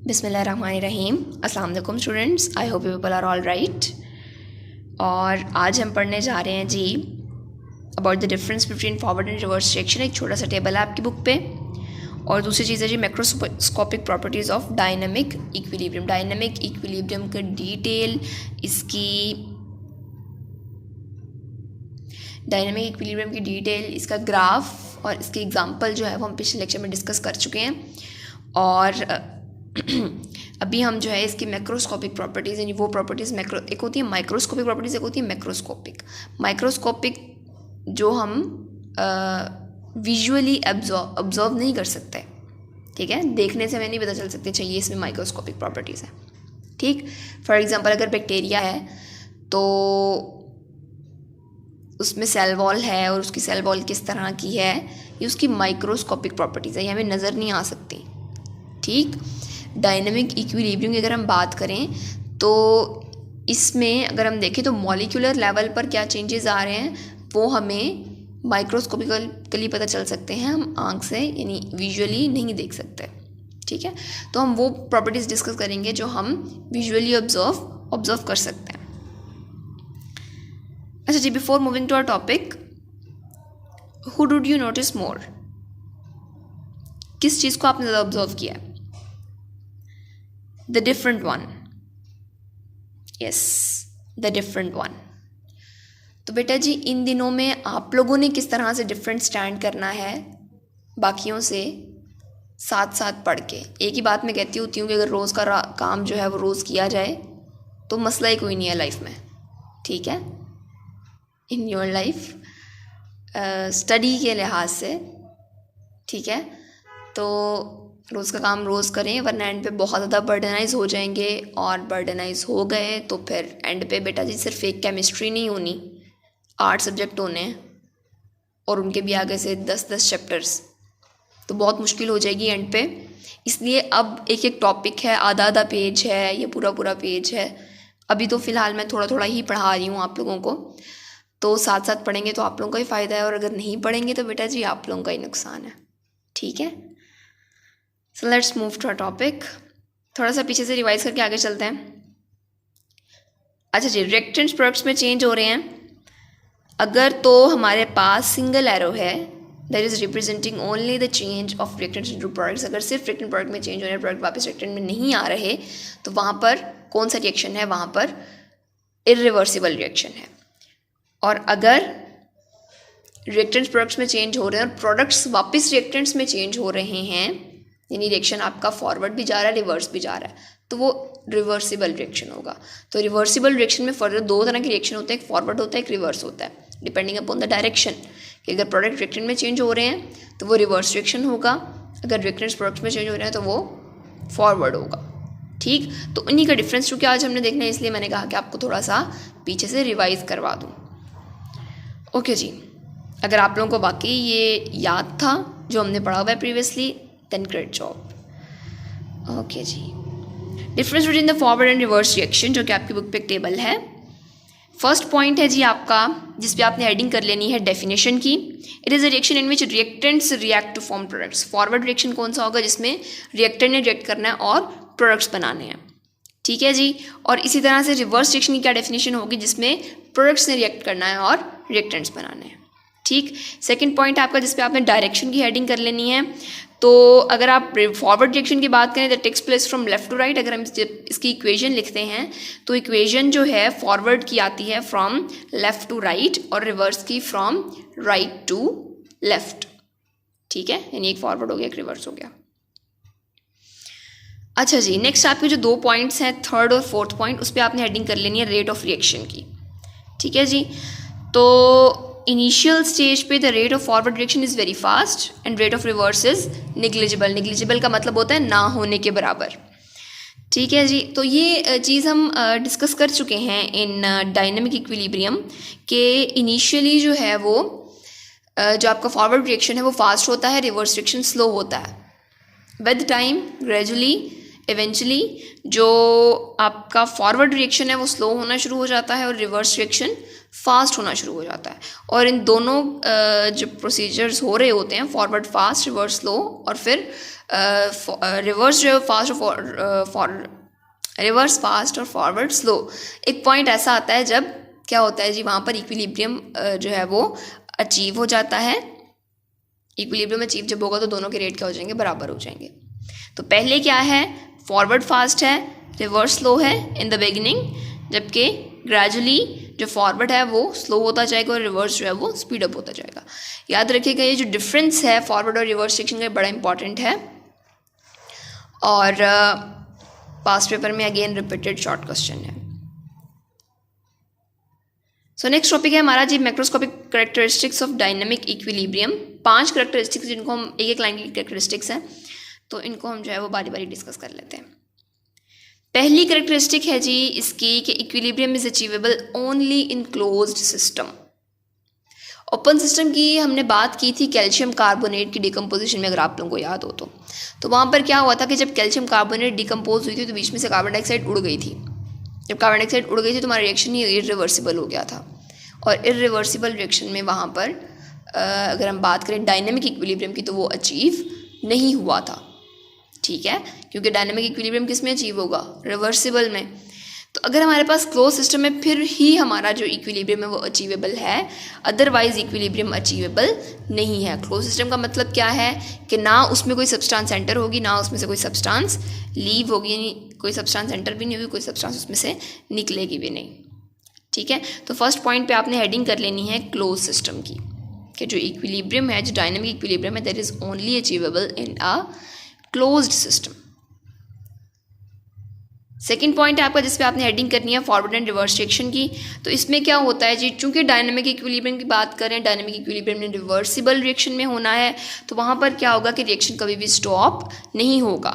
बिस्मिल्लाहिर्रहमानिर्रहीम। अस्सलाम वालेकुम students, I hope you people are all right. और आज हम पढ़ने जा रहे हैं जी about the difference between forward and reverse reaction. एक छोटा सा टेबल है आपकी बुक पे। और दूसरी चीज़ है जी macroscopic properties of dynamic equilibrium. Dynamic equilibrium का डिटेल, इसकी डायनामिक इक्विलिब्रियम की डिटेल, इसका ग्राफ और इसके एग्जांपल जो है वो हम पिछले लेक्चर में डिस्कस कर चुके हैं। और अभी हम जो है इसकी मैक्रोस्कोपिक प्रॉपर्टीज़, यानी वो प्रॉपर्टीज़ एक होती है माइक्रोस्कोपिक प्रॉपर्टीज़, एक होती है मैक्रोस्कोपिक। माइक्रोस्कोपिक जो हम विजुअली ऑब्जर्व नहीं कर सकते, ठीक है, देखने से हमें नहीं पता चल सकते चाहिए इसमें माइक्रोस्कोपिक प्रॉपर्टीज़ है। ठीक, फॉर एग्जांपल अगर बैक्टीरिया है तो उसमें सेल वॉल है और उसकी सेल वॉल किस तरह की है, ये उसकी माइक्रोस्कोपिक प्रॉपर्टीज़ है, ये हमें नज़र नहीं आ सकती। ठीक, डायनामिक इक्विलिब्रियम की अगर हम बात करें तो इसमें अगर हम देखें तो मॉलिक्यूलर लेवल पर क्या चेंजेस आ रहे हैं वो हमें माइक्रोस्कोपिकली पता चल सकते हैं, हम आंख से यानी विजुअली नहीं देख सकते। ठीक है, तो हम वो प्रॉपर्टीज़ डिस्कस करेंगे जो हम विजुअली ऑब्जर्व कर सकते हैं। अच्छा जी, before moving to our topic, who did you notice more? किस चीज़ को आपने ज़्यादा ऑब्जर्व किया है? The different one. Yes, the different one. तो बेटा जी, इन दिनों में आप लोगों ने किस तरह से डिफरेंट स्टैंड करना है बाकियों से साथ साथ पढ़ के। एक ही बात मैं कहती होती हूँ कि अगर रोज़ का काम जो है वो रोज़ किया जाए तो मसला ही कोई नहीं है लाइफ में। ठीक है, इन योर लाइफ स्टडी के लिहाज से, ठीक है, तो रोज़ का काम रोज़ करें, वरना एंड पे बहुत ज़्यादा बर्डनाइज हो जाएंगे। और बर्डनाइज हो गए तो फिर एंड पे बेटा जी सिर्फ एक केमिस्ट्री नहीं होनी, 8 सब्जेक्ट होने हैं और उनके भी आगे से 10-10 चैप्टर्स, तो बहुत मुश्किल हो जाएगी एंड पे। इसलिए अब एक एक टॉपिक है, आधा पेज है, ये पूरा पेज है। अभी तो फ़िलहाल मैं थोड़ा थोड़ा ही पढ़ा रही हूँ आप लोगों को, तो साथ साथ पढ़ेंगे तो आप लोगों का ही फ़ायदा है, और अगर नहीं पढ़ेंगे तो बेटा जी आप लोगों का ही नुकसान है। ठीक है, so let's move to a topic. थोड़ा सा पीछे से रिवाइज करके आगे चलते हैं। अच्छा जी, रिएक्टेंट्स प्रोडक्ट्स में चेंज हो रहे हैं अगर तो हमारे पास सिंगल एरो है that is representing only the change of reactants into products. अगर सिर्फ रिएक्टेंट प्रोडक्ट में चेंज हो रहे हैं, प्रोडक्ट वापस रिएक्टेंट में नहीं आ रहे, तो वहाँ पर कौन सा रिएक्शन है? वहाँ पर इरिवर्सिबल रिएक्शन है। और अगर रिएक्टेंट्स प्रोडक्ट्स में चेंज हो रहे हैं और प्रोडक्ट्स वापस रिएक्टेंट्स में चेंज हो रहे हैं, यानी रिएक्शन आपका फॉरवर्ड भी जा रहा है, रिवर्स भी जा रहा है, तो वो रिवर्सिबल रिएक्शन होगा। तो रिवर्सिबल रिएक्शन में फर्दर 2 तरह के रिएक्शन होते हैं, एक फॉरवर्ड होता है, एक रिवर्स होता है, डिपेंडिंग अपॉन द डायरेक्शन। कि अगर प्रोडक्ट रिएक्टेंट में चेंज हो रहे हैं तो वो रिवर्स रिएक्शन होगा, अगर रिएक्टेंट्स प्रोडक्ट्स में चेंज हो रहे हैं तो वो फॉरवर्ड होगा। ठीक, तो उन्हीं का डिफरेंस चूँकि आज हमने देखना है, इसलिए मैंने कहा कि आपको थोड़ा सा पीछे से रिवाइज करवा दूँ। ओके जी, अगर आप लोगों को बाकी ये याद था जो हमने पढ़ा हुआ है previously, then great job. Okay जी, difference between the forward and reverse reaction, जो कि आपकी बुक पे एक टेबल है। फर्स्ट पॉइंट है जी आपका, जिस पे आपने हेडिंग कर लेनी है डेफिनेशन की। It is a reaction in which reactants react to form products. Forward reaction कौन सा होगा? जिसमें रिएक्टेंट ने रिएक्ट करना है और प्रोडक्ट्स बनाने हैं। ठीक है जी, और इसी तरह से रिवर्स रिएक्शन की क्या डेफिनेशन होगी? जिसमें प्रोडक्ट्स ने रिएक्ट करना है और रिएक्टेंट्स बनाने हैं। ठीक, सेकंड पॉइंट आपका जिस पे आपने डायरेक्शन की हेडिंग कर लेनी है। तो अगर आप फॉरवर्ड रिएक्शन की बात करें, that takes place from left to right. अगर हम इसकी इक्वेशन लिखते हैं तो इक्वेशन जो है फॉरवर्ड की आती है फ्रॉम लेफ्ट टू राइट और रिवर्स की फ्रॉम राइट टू लेफ्ट। ठीक है, यानी एक फॉरवर्ड हो गया, एक रिवर्स हो गया। अच्छा जी, नेक्स्ट आपके जो 2 पॉइंट्स हैं, थर्ड और फोर्थ पॉइंट, उस पर आपने हेडिंग कर लेनी है रेट ऑफ रिएक्शन की। ठीक है जी, तो इनिशियल स्टेज पे the rate of forward reaction is very fast and rate of reverse is negligible. Negligible का मतलब होता है ना होने के बराबर। ठीक है जी, तो ये चीज़ हम डिस्कस कर चुके हैं इन डायनामिक इक्विलिब्रियम के इनिशियली जो है वो जो आपका फॉरवर्ड रिएक्शन है वो फास्ट होता है, रिवर्स रिएक्शन स्लो होता है। विद टाइम ग्रेजुअली इवेंचुअली जो आपका फॉरवर्ड रिएक्शन है वो स्लो होना शुरू हो जाता है और रिवर्स रिएक्शन फास्ट होना शुरू हो जाता है। और इन दोनों जो प्रोसीजर्स हो रहे होते हैं, फॉरवर्ड फास्ट, रिवर्स स्लो, और फिर रिवर्स जो फास्ट रिवर्स फास्ट और फॉरवर्ड स्लो, एक पॉइंट ऐसा आता है जब क्या होता है जी, वहाँ पर इक्विलिब्रियम जो है वो अचीव हो जाता है। इक्विलिब्रियम अचीव जब होगा तो दोनों के रेट क्या हो जाएंगे, बराबर हो जाएंगे। तो पहले क्या है, फॉरवर्ड फास्ट है, रिवर्स स्लो है इन द बिगिनिंग, जबकि ग्रेजुअली जो फॉरवर्ड है वो स्लो होता जाएगा और रिवर्स जो है वो स्पीड अप होता जाएगा। याद रखिएगा ये जो डिफरेंस है फॉरवर्ड और रिवर्स रिएक्शन का बड़ा इंपॉर्टेंट है। और पास्ट पेपर में अगेन रिपीटेड शॉर्ट क्वेश्चन है। सो नेक्स्ट टॉपिक है हमारा जी macroscopic characteristics of dynamic equilibrium. 5 characteristics जिनको हम एक लाइन की कैरेक्टरिस्टिक्स हैं, तो इनको हम जो है वो बारी बारी डिस्कस कर लेते हैं। पहली कैरेक्टरिस्टिक है जी इसकी कि equilibrium is achievable only in closed system. Open system की हमने बात की थी कैल्शियम कार्बोनेट की डिकम्पोजिशन में, अगर आप लोगों को याद हो तो वहाँ पर क्या हुआ था कि जब कैल्शियम कार्बोनेट डिकम्पोज हुई थी तो बीच में से कार्बन डाइऑक्साइड उड़ गई थी। जब कार्बन डाइऑक्साइड उड़ गई थी तो हमारा रिएक्शन ही इरिवर्सिबल हो गया था। और इरिवर्सिबल रिएक्शन में वहाँ पर अगर हम बात करें डायनेमिक इक्विलिब्रियम की तो वो अचीव नहीं हुआ था, ठीक है, क्योंकि डायनेमिक इक्विलिब्रियम किस में अचीव होगा, रिवर्सिबल में। तो अगर हमारे पास क्लोज सिस्टम है फिर ही हमारा जो इक्विलिब्रियम है वो अचीवेबल है, अदरवाइज इक्विलिब्रियम अचीवेबल नहीं है। क्लोज सिस्टम का मतलब क्या है कि ना उसमें कोई सब्सटेंस एंटर होगी, ना उसमें से कोई सब्सटेंस लीव होगी, यानी कोई सब्सटेंस एंटर भी नहीं होगी, कोई सब्सटेंस उसमें से निकलेगी भी नहीं, ठीक है। तो फर्स्ट पॉइंट पे आपने हेडिंग कर लेनी है क्लोज सिस्टम की, कि जो इक्विलिब्रियम है, जो डायनेमिक इक्विलिब्रियम है, that is only achievable in a closed system. Second point है आपका जिसपे आपने हेडिंग करनी है फॉरवर्ड एंड रिवर्स रिएक्शन की। तो इसमें क्या होता है जी, चूंकि डायनेमिक इक्विलिब्रियम की बात करें, डायनेमिक इक्विलिब्रियम में रिवर्सिबल रिएक्शन में होना है, तो वहाँ पर क्या होगा कि रिएक्शन कभी भी स्टॉप नहीं होगा।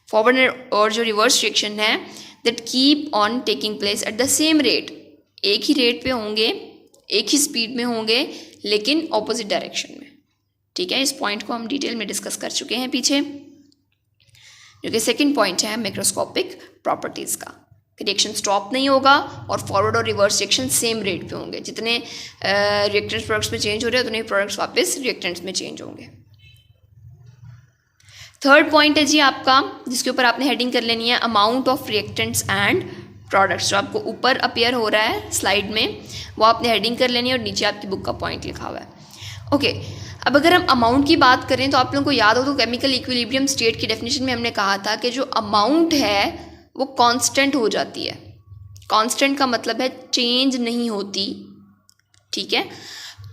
फॉरवर्ड और जो रिवर्स रिएक्शन है that keep on taking place at the same rate, एक ही रेट पे होंगे, एक ही स्पीड में होंगे, लेकिन ऑपोजिट डायरेक्शन में, ठीक है। इस पॉइंट को हम डिटेल में डिस्कस कर चुके हैं पीछे, जो कि सेकंड पॉइंट है मैक्रोस्कोपिक प्रॉपर्टीज़ का। रिएक्शन स्टॉप नहीं होगा और फॉरवर्ड और रिवर्स रिएक्शन सेम रेट पे होंगे। जितने रिएक्टेंट्स प्रोडक्ट्स में चेंज हो रहे हैं उतने प्रोडक्ट्स वापस रिएक्टेंट्स में चेंज होंगे। थर्ड पॉइंट है जी आपका जिसके ऊपर आपने हेडिंग कर लेनी है amount of reactants and products, जो आपको ऊपर अपीयर हो रहा है स्लाइड में, वो आपने हेडिंग कर लेनी है और नीचे आपकी बुक का पॉइंट लिखा हुआ है, ओके। अब अगर हम अमाउंट की बात करें तो आप लोगों को याद हो तो केमिकल इक्विलिब्रियम स्टेट की डेफिनेशन में हमने कहा था कि जो अमाउंट है वो कांस्टेंट हो जाती है। कांस्टेंट का मतलब है चेंज नहीं होती, ठीक है।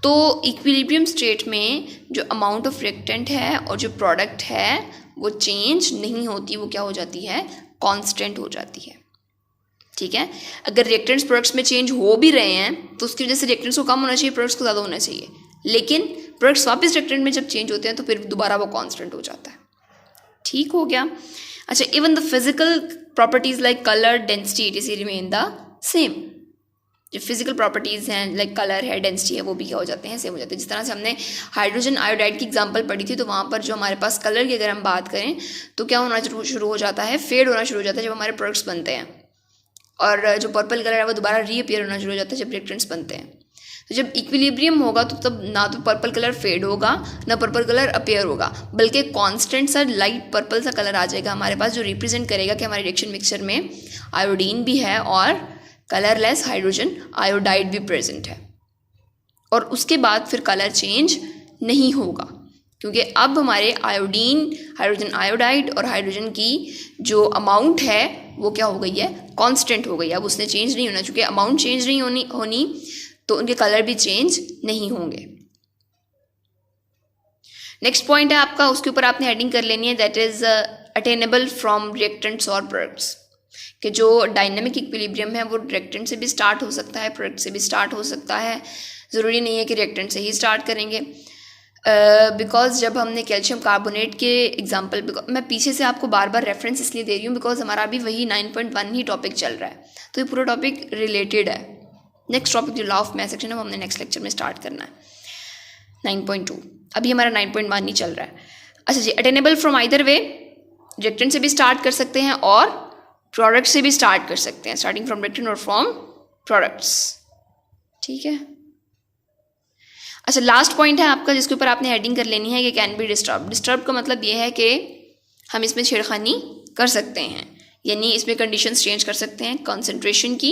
तो इक्विलिब्रियम स्टेट में जो अमाउंट ऑफ रिएक्टेंट है और जो प्रोडक्ट है वो चेंज नहीं होती, वो क्या हो जाती है, कांस्टेंट हो जाती है, ठीक है। अगर रिएक्टेंट्स प्रोडक्ट्स में चेंज हो भी रहे हैं तो उसकी वजह से रिएक्टेंट्स को कम होना चाहिए, प्रोडक्ट्स को ज़्यादा होना चाहिए, लेकिन प्रोडक्ट्स वापस रिएक्टेंट में जब चेंज होते हैं तो फिर दोबारा वो कांस्टेंट हो जाता है, ठीक हो गया। अच्छा, even the physical properties like colour, density, it remain the same. जो फिजिकल प्रॉपर्टीज़ हैं लाइक कलर है, डेंसिटी है, वो भी क्या हो जाते हैं, सेम हो जाते हैं। जिस तरह से हमने हाइड्रोजन आयोडाइड की एग्जांपल पढ़ी थी तो वहाँ पर जो हमारे पास कलर की अगर हम बात करें तो क्या होना शुरू हो जाता है, फेड होना शुरू हो जाता है जब हमारे प्रोडक्ट्स बनते हैं, और जो पर्पल कलर है वो दोबारा रीअपियर होना शुरू हो जाता है जब रिएक्टेंट्स बनते हैं। तो जब इक्विलिब्रियम होगा तो तब ना तो पर्पल कलर फेड होगा ना पर्पल कलर अपीयर होगा, बल्कि कांस्टेंट सा लाइट पर्पल सा कलर आ जाएगा हमारे पास, जो रिप्रेजेंट करेगा कि हमारे रिएक्शन मिक्सचर में आयोडीन भी है और कलरलेस हाइड्रोजन आयोडाइड भी प्रेजेंट है। और उसके बाद फिर कलर चेंज नहीं होगा क्योंकि अब हमारे आयोडीन, हाइड्रोजन आयोडाइड और हाइड्रोजन की जो अमाउंट है वो क्या हो गई है, कांस्टेंट हो गई है। अब उसने चेंज नहीं होना, चूँकि अमाउंट चेंज नहीं होनी तो उनके कलर भी चेंज नहीं होंगे। नेक्स्ट पॉइंट है आपका, उसके ऊपर आपने हेडिंग कर लेनी है that is attainable from reactants और प्रोडक्ट्स, कि जो डायनेमिक इक्विलिब्रियम है वो रिएक्टेंट से भी स्टार्ट हो सकता है, प्रोडक्ट से भी स्टार्ट हो सकता है, ज़रूरी नहीं है कि रिएक्टेंट से ही स्टार्ट करेंगे। बिकॉज जब हमने कैल्शियम कार्बोनेट के एग्जाम्पल, मैं पीछे से आपको बार बार रेफरेंस इसलिए दे रही हूँ बिकॉज हमारा अभी वही 9.1 ही टॉपिक चल रहा है, तो ये पूरा टॉपिक रिलेटेड है। नेक्स्ट टॉपिक जो लॉ ऑफ मैथ सेक्शन है वो हमने नेक्स्ट लेक्चर में स्टार्ट करना है, 9.2, अभी हमारा 9.1 ही चल रहा है। अच्छा जी, attainable from either way, reactant से भी स्टार्ट कर सकते हैं और प्रोडक्ट से भी स्टार्ट कर सकते हैं, स्टार्टिंग फ्रॉम रिएक्टेंट और फ्रॉम प्रोडक्ट्स। ठीक है। अच्छा, लास्ट पॉइंट है आपका जिसके ऊपर आपने हेडिंग कर लेनी है कि कैन बी डिस्टर्ब। डिस्टर्ब का मतलब ये है कि हम इसमें छेड़खानी कर सकते हैं, यानी इसमें कंडीशंस चेंज कर सकते हैं। कंसंट्रेशन की,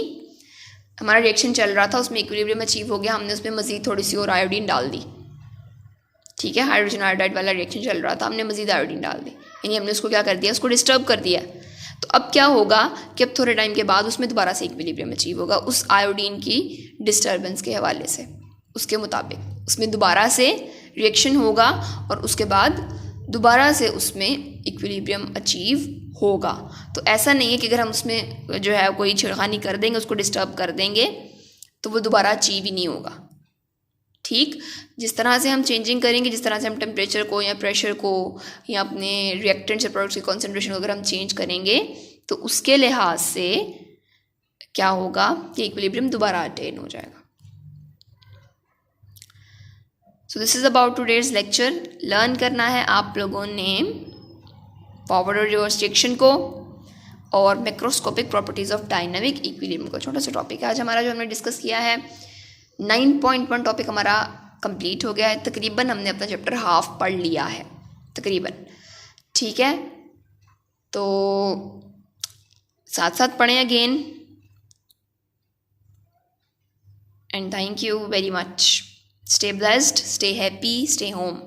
हमारा रिएक्शन चल रहा था, उसमें इक्विलिब्रियम अचीव हो गया, हमने उसमें मज़ीद थोड़ी सी और आयोडीन डाल दी। ठीक है, हाइड्रोजन आयोडाइड वाला रिएक्शन चल रहा था, हमने मज़ीद आयोडीन डाल दी, यानी हमने उसको क्या कर दिया, उसको डिस्टर्ब कर दिया। तो अब क्या होगा कि अब थोड़े टाइम के बाद उसमें दोबारा से इक्विलिब्रियम अचीव होगा उस आयोडीन की डिस्टर्बेंस के हवाले से। उसके मुताबिक उसमें दोबारा से रिएक्शन होगा और उसके बाद दोबारा से उसमें इक्विलिब्रियम अचीव होगा। तो ऐसा नहीं है कि अगर हम उसमें जो है कोई छेड़खानी कर देंगे, उसको डिस्टर्ब कर देंगे, तो वो दोबारा अचीव ही नहीं होगा। ठीक, जिस तरह से हम चेंजिंग करेंगे, जिस तरह से हम टेम्परेचर को या प्रेशर को या अपने रिएक्टेंट्स या प्रोडक्ट्स की कॉन्सेंट्रेशन को अगर हम चेंज करेंगे, तो उसके लिहाज से क्या होगा कि इक्विलिब्रियम दोबारा अटेन हो जाएगा। So this is about today's lecture. Learn करना है आप लोगों ने फॉरवर्ड और रिवर्स रिएक्शन को और macroscopic properties of dynamic equilibrium को। छोटा सा टॉपिक है आज हमारा जो हमने डिस्कस किया है। 9.1 टॉपिक हमारा कंप्लीट हो गया है, तकरीबन हमने अपना चैप्टर हाफ पढ़ लिया है तकरीबन। ठीक है, तो साथ साथ पढ़ें again, and thank you very much. Stay blessed, stay happy, stay home.